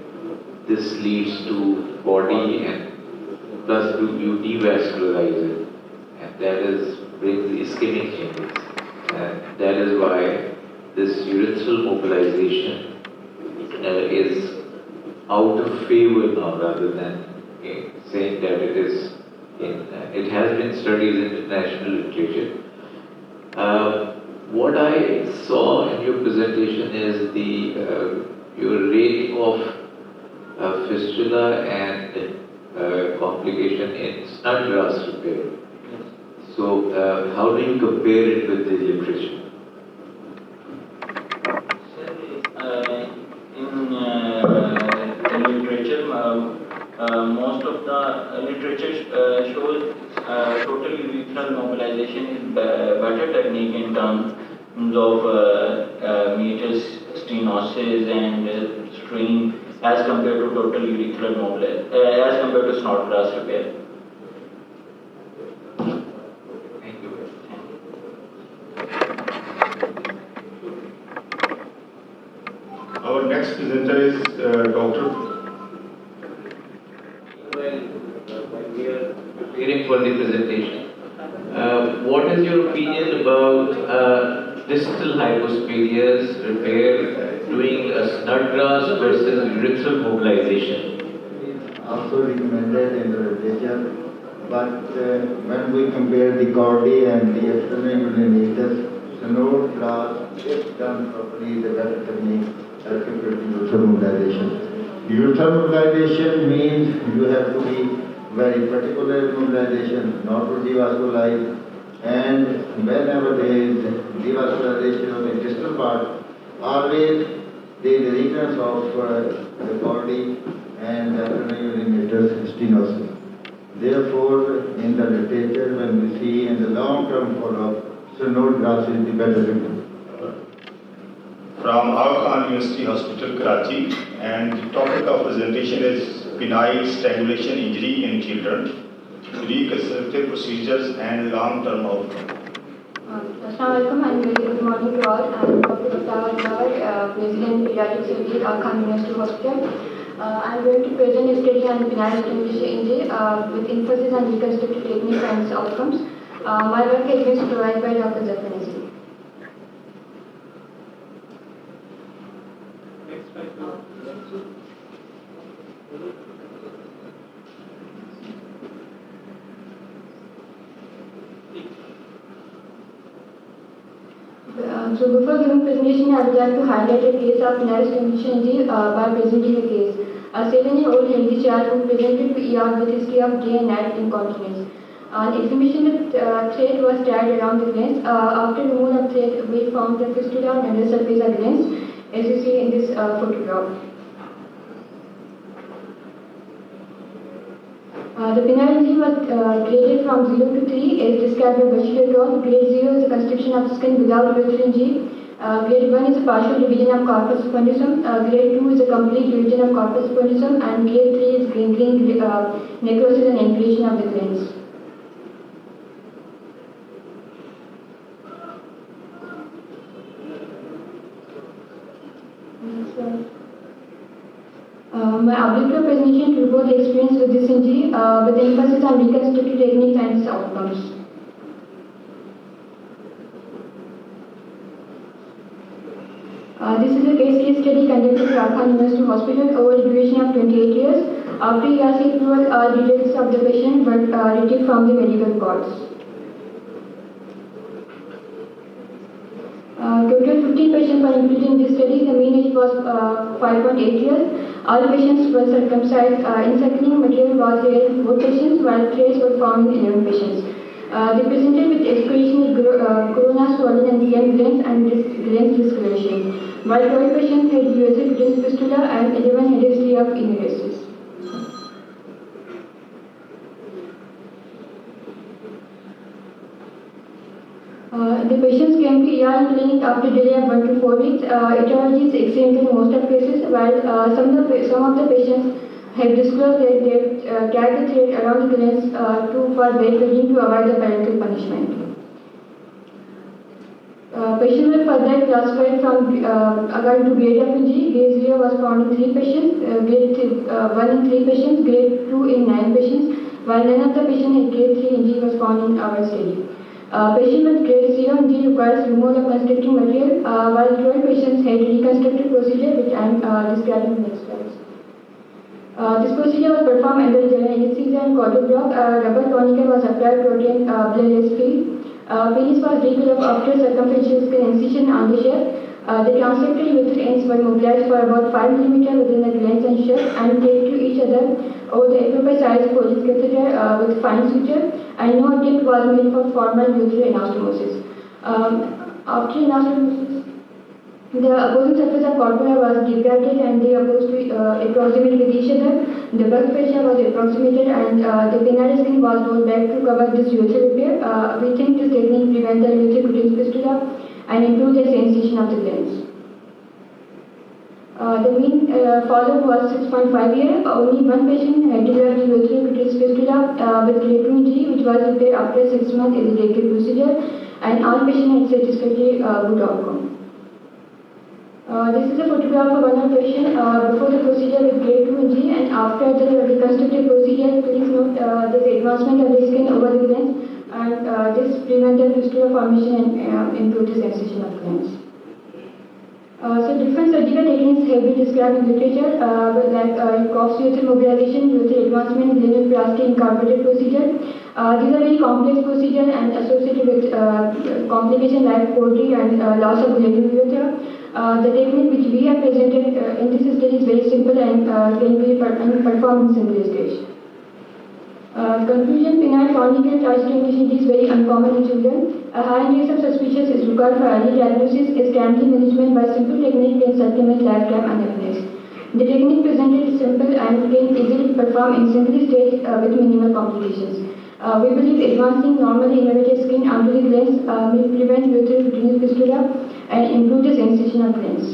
this leads to body and plus you devascularize it. And that brings the ischemic changes. And that is why this urethral mobilization is out of favor now, rather than saying that it is it has been studied in international literature. What I saw in your presentation is your rate of fistula and complication in Snodgrass repair. So, how do you compare it with the literature? In the literature, most of the literature shows total urethral mobilization is better technique in terms of meatus, stenosis, and strain as compared to total urethral mobilization, as compared to Snodgrass repair. Our next presenter is Dr. While we are preparing for the presentation, what is your opinion about distal hypospadias repair doing a Snodgrass versus urethral mobilization? Also recommended in the literature, but when we compare the Cordy and the external millimeters, Snodgrass, if done properly, the better technique as compared to urethral mobilization. Urethral mobilization means you have to be very particular mobilization, not to devascularize, and whenever there is devascularization of the distal part, always there is a recurrence of the Cordy and the millimeters stenosis. Therefore, in the literature, when we see in the long-term follow-up, Snodgrass is the better treatment. From Akhmaan University Hospital, Karachi, and the topic of presentation is penile strangulation injury in children, reconstructive procedures and long-term outcome. Assalamualaikum and very good morning to all. I am Dr. Mustafa Akhmaan, President Paediatric Surgery, Akhmaan University Hospital. I am going to present a study on penile strangulation injury with emphasis on reconstructive techniques and its outcomes. My work has been supervised by Dr. Zafar. So before giving presentation, I would like to highlight a case of penile strangulation injury by presenting a case. A 7-year-old healthy child who presented to ER with history of day and night incontinence. On examination, the thread was tied around the glands. After removal of thread, we found the fistula on the surface of glands, as you see in this photograph. The penile injury was graded from 0 to 3 as described by Bashir et al. Grade 0 is a constriction of skin without urethral injury. Grade 1 is a partial division of corpus spongiosum. Grade 2 is a complete division of corpus spongiosum. And grade 3 is gangrene, necrosis and inflammation of the glands. My objective presentation to report the experience with this injury with emphasis on reconstructive techniques and its outcomes. This is a case study conducted at Akhmaan University Hospital over a duration of 28 years. After ERC approval, details of the patient were retrieved from the medical records. Total 15 patients were included in this study. The mean age was 5.8 years. All patients were circumcised. Encircling material was there in 4 patients, while threads were found in 11 patients. They presented with excoriation corona swollen and DM glands and glands discoloration, while 12 patients had USA glands fistula and 11 had history of enuresis. The patients came to ER clinic after delay of 1 to 4 weeks. Etiology is excellent in most of cases, while some of the patients have disclosed that they carry the thread around the glands for breastfeeding to avoid the parental punishment. Patients were further classified from according to grade of injury. Grade 0 was found in 3 patients, grade 1 in 3 patients, grade 2 in 9 patients, while none of the patients had grade 3 injury was found in our study. Patient with grade 0 injury requires removal of constructing material, while 12 patients had reconstructive procedure, which I am describing in the next slides. This procedure was performed under general anesthesia and cordial block. Rubber tourniquet was applied to obtain bloodless feed. Penis was developed after circumferential skin incision on the shaft. The transected urethral ends were mobilized for about 5 mm within the glands and shaft and taped to each other over the appropriate size Foley's catheter with fine suture, and no attempt was made for formal urethral anastomosis. After anastomosis, the opposing surface of corpora was degraded and they opposed to approximate with each other. The blood pressure was approximated and the penile skin was rolled back to cover this urethral repair. We think this technique prevents the urethral fistula and improves the sensation of the glands. The mean follow-up was 6.5 years. Only one patient had developed urethral fistula with grade 2 injury, which was repaired after 6 months as a regular procedure, and all patients had satisfactory good outcome. This is a photograph of one of the patient before the procedure with grade 2 injury and after the reconstructive procedure. Please note this advancement of the skin over the glands, and this prevented fistula formation and improved the sensation of glands. So different surgical techniques have been described in literature, like Cox urethral mobilization, urethral advancement, glanoplasty, incorporated procedure. These are very complex procedures and associated with complications like poultry and loss of bleeding urethra. The technique which we have presented in this study is very simple and can be performed in single stage. Conclusion: penile tourniquet stimulation is very uncommon in children. A high index of suspicion is required for early diagnosis, as timely management by simple technique can circumvent lifetime unhappiness. The technique presented is simple and can easily perform in single stage with minimal complications. We believe advancing normally innervated skin onto the glands may prevent urethral fistula and improve the sensation of glands.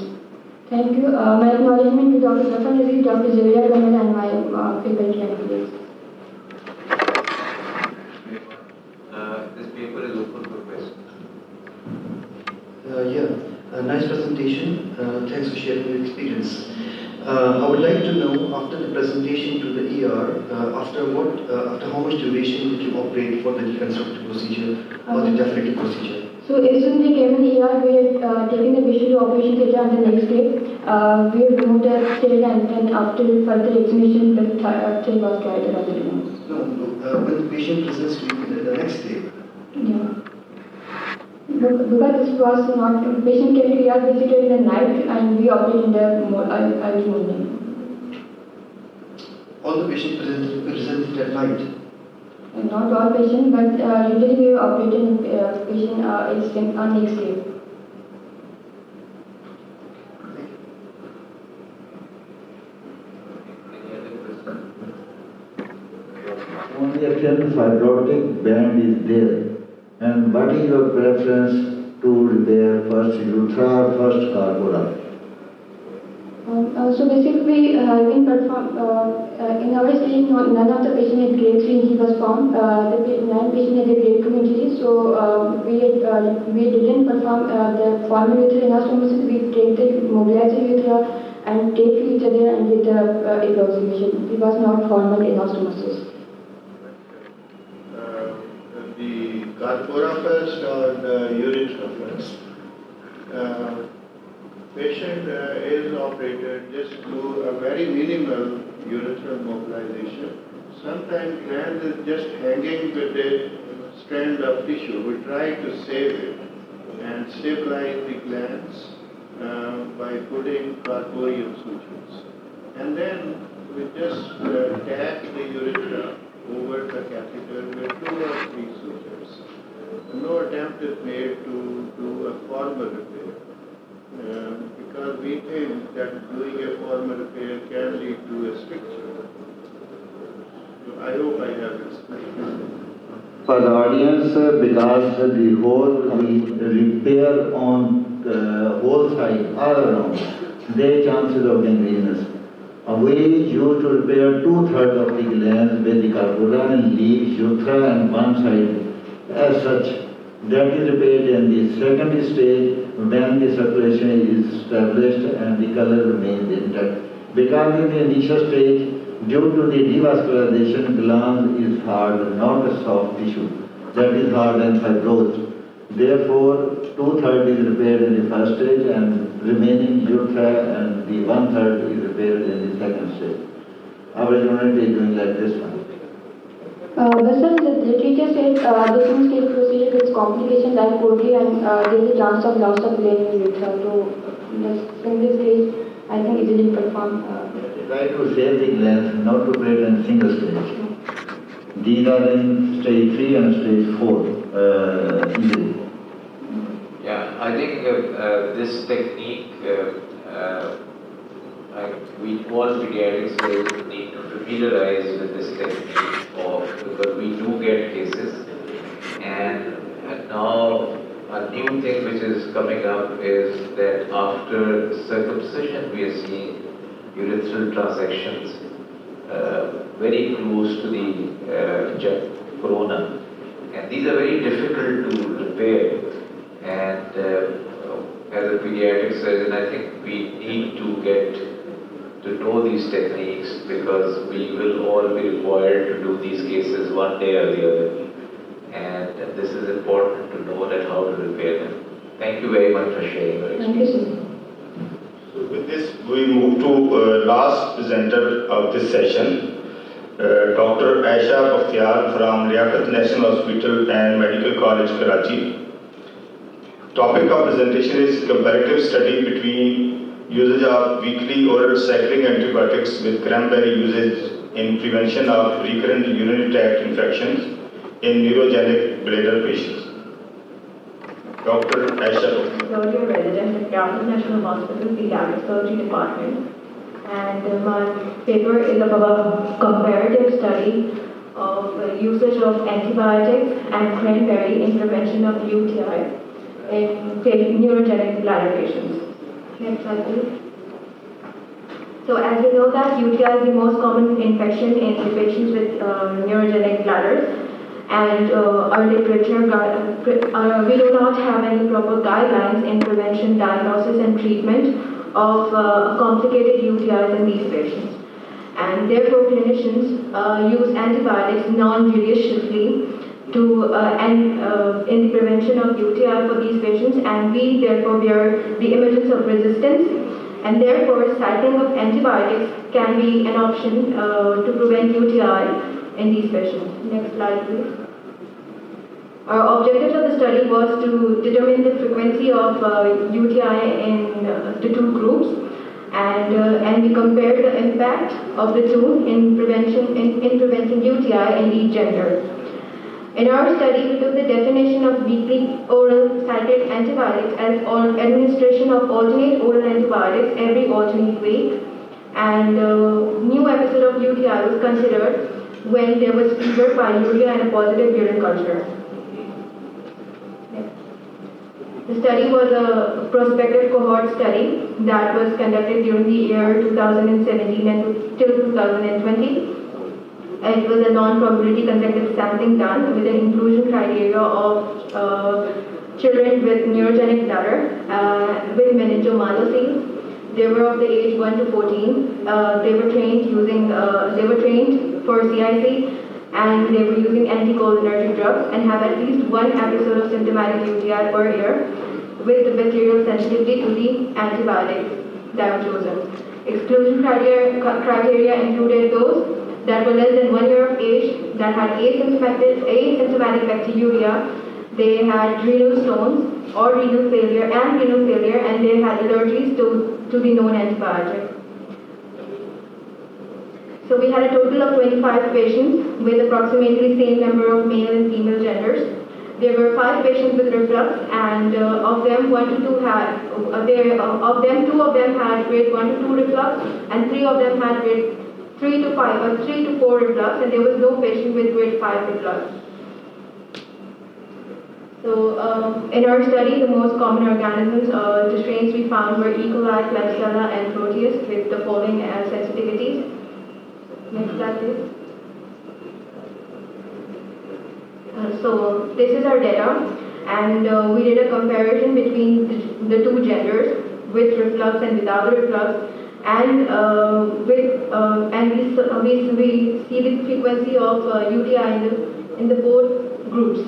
Thank you. My acknowledgement to Dr. Zafar Nazeer, Dr. Javeria Kamal, and my faculty and colleagues. This paper is open for questions. Nice presentation. Thanks for sharing your experience. I would like to know, after the presentation to the ER, after how much duration did you operate for the reconstructive procedure or the definitive procedure? So as soon as we came in the ER, we had taken the patient to operation theatre on the next day. We had removed the stent, and then after further examination, the thing was carried around the room. No, when the patient presents to you the next day. Yeah. Because this was not, the patient came to ER visited in the night and we operated in the early morning. All the patients presented at night? Not all patients, but usually we operate in patient on next day. Only a thin fibrotic band is there. And what is your preference to repair first urethra or first corpora? So basically, in our study, none of the patients had grade 3 injury was found. The 9 patients had a grade 2 injury, so we didn't perform the formal urethral anastomosis. We take the mobilized urethra and tape to each other and did the approximation. It was not formal anastomosis. The corpora first or the urethra first? Patient is operated just through a very minimal urethral mobilization. Sometimes gland is just hanging with a strand of tissue. We try to save it and stabilize the glands by putting corporeal sutures. And then we just tap the urethra over the catheter with 2 or 3 sutures. No attempt is made to do a formal repair. Because we think that doing a formal repair can lead to a stricture. So I hope I have explained. for the audience because the hole will repair on the whole side all around. There are chances of gangrenous. We used to repair 2/3 of the glands with the carpula and leave urethra and one side as such. That is repaired in the second stage when the circulation is established and the color remains intact. Because in the initial stage, due to the devascularization, gland is hard, not a soft tissue. That is hard and fibrosed. Therefore, 2/3 is repaired in the first stage and remaining urethra and the 1/3 is repaired in the second stage. Our unit is doing like this one. But sir, the literature says the two-stage procedure with complications like poultry and there is a chance of loss of gland in urethra. So, in the single stage, I think easily performed. Try to save the glands, not to operate in single stage. These are in stage 3 and stage 4 injury. Yeah, I think this technique, we all pediatrics will need to familiarize with this technique because we do get cases, and now a new thing which is coming up is that after circumcision we are seeing urethral transections very close to the corona, and these are very difficult to repair. And as a pediatric surgeon, I think we need to get to know these techniques because we will all be required to do these cases one day or the other. And this is important to know that how to repair them. Thank you very much for sharing your experience. So with this, we move to last presenter of this session, Dr. Aisha Bakhtiar from Liaquat National Hospital and Medical College, Karachi. Topic of presentation is comparative study between usage of weekly oral cyclic antibiotics with cranberry usage in prevention of recurrent urinary tract infections in neurogenic bladder patients. Dr. Aisha Bakhtiar. Third-year resident at Liaquat National Hospital, Paediatric Surgery Department. And my paper is about a comparative study of usage of antibiotics and cranberry in prevention of UTI in neurogenic bladder patients. Next slide, please. So as we know that UTI is the most common infection in the patients with neurogenic bladders, and our literature, we do not have any proper guidelines in prevention, diagnosis and treatment of complicated UTIs in these patients. And therefore clinicians use antibiotics non-judiciously to in the prevention of UTI for these patients, and we therefore bear the emergence of resistance, and therefore cycling of antibiotics can be an option to prevent UTI in these patients. Next slide, please. Our objective of the study was to determine the frequency of UTI in the two groups, and we compared the impact of the two in preventing UTI in each gender. In our study, we took the definition of weekly oral cyclic antibiotics as administration of alternate oral antibiotics every alternate week, and new episode of UTI was considered when there was fever, pyuria, and a positive urine culture. The study was a prospective cohort study that was conducted during the year 2017 and till 2020. It was a non-probability consecutive sampling done with an inclusion criteria of children with neurogenic bladder with meningomalocele. They were of the age 1 to 14. They were trained for CIC, and they were using anticholinergic drugs and have at least one episode of symptomatic UTI per year with the bacterial sensitivity to the antibiotics that were chosen. Exclusion criteria included those that were less than 1 year of age, that had asymptomatic bacteriuria, they had renal stones or renal failure, and they had allergies to the known antibiotic. So we had a total of 25 patients with approximately same number of male and female genders. There were 5 patients with reflux, and of them, 2 of them had grade 1 to 2 reflux, and 3 of them had grade 3 to 4 reflux, and there was no patient with grade 5 reflux. So in our study, the most common organisms, the strains we found were E. coli, Klebsiella, and Proteus with the following sensitivities. Next slide, please. So this is our data, and we did a comparison between the two genders with reflux and without reflux, and we see the frequency of UTI in the both groups.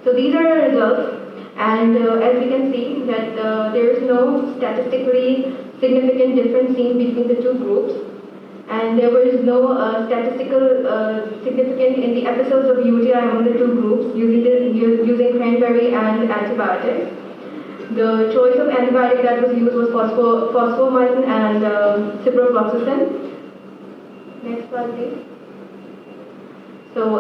So these are our results, and as you can see that there is no statistically significant difference seen between the two groups, and there was no statistical significance in the episodes of UTI among the two groups using cranberry and antibiotics. The choice of antibiotic that was used was phosphomycin and ciprofloxacin. Next slide, please. So,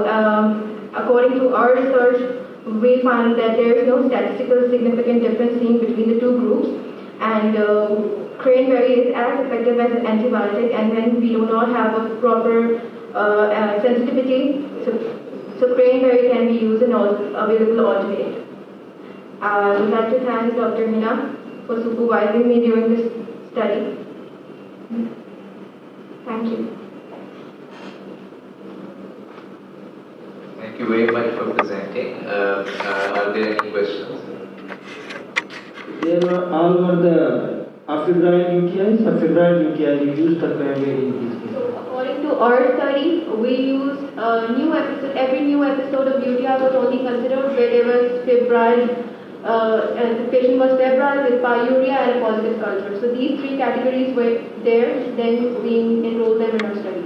according to our research, we found that there is no statistical significant difference seen between the two groups, and cranberry is as effective as an antibiotic, and when we do not have a proper sensitivity, so cranberry can be used in available alternate. I would like to thank Dr. Hina for supervising me during this study. Thank you. Thank you very much for presenting. Are there any questions? They were all were the afebrile UTIs. Afebrile UTIs, you used the cranberry in these cases. So according to our study, we used every new episode of UTI was only considered where there was febrile, and the patient was febrile with pyuria and a positive culture. So these three categories were there, then we enrolled them in our study.